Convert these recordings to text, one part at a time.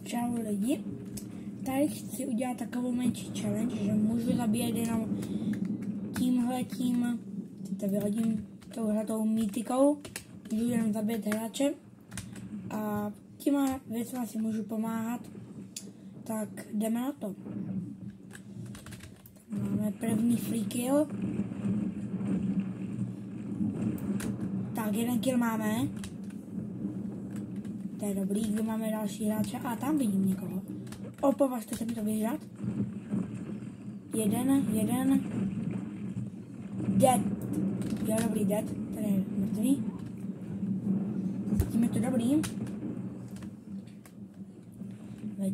Čau lidi, tady chci udělat takovou menší challenge, že můžu zabíjet jenom tímhletím, to vyhodím touhletou mítikou, můžu jenom zabít hráče a těma věcma si můžu pomáhat, tak jdeme na to. Máme první free kill, tak 1 kill máme. To je dobrý, kdo máme další hráče a tam vidím někoho. Opovažte se mi to vyžrat. Jeden. Dead. Jo, dobrý, dead. Tady je mrtvý. Tím je to dobrý.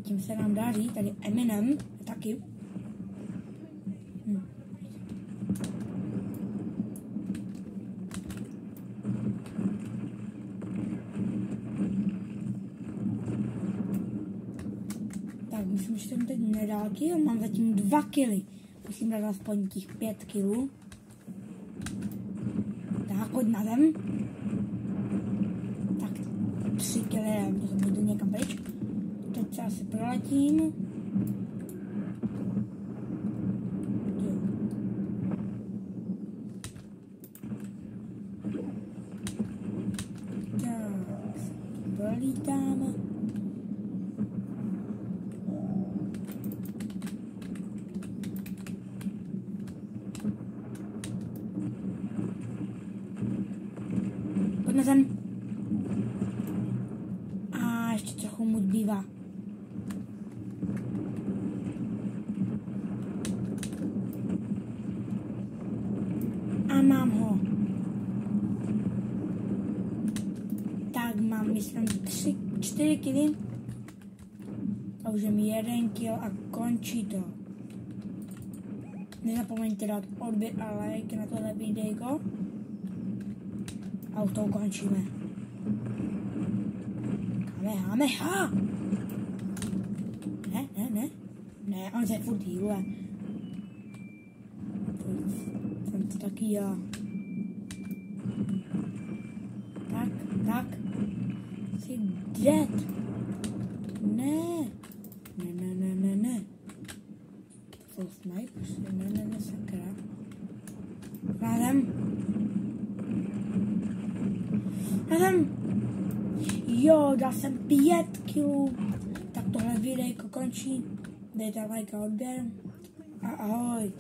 Tím se nám daří. Tady Eminem taky. Tak, myslím, že jsem teď nedal kill, mám zatím 2 killy. Musím dát aspoň těch 5 killů. Tak, hoď na zem. Tak, 3 killy, to jsem jdu někam pryč. Teď se asi proletím. Tak, prolítám. Pojď na zem. A ještě trochu mu zbývá. A mám ho. Tak mám, myslím, 4 killy. A už je mi 1 kill a končí to. Nezapomeňte dát odběr a like na tohle videjko. A už to ukončíme. Kamehameha! Ne, on se furt healuje. Jsem to taky já. Tak. Jsi dead. Ne. To jsou snipers. Ne, sakra. Rádem. Jo, dal jsem 5 killů. Tak tohle videjko končí. Dejte like a odběr. A ahoj.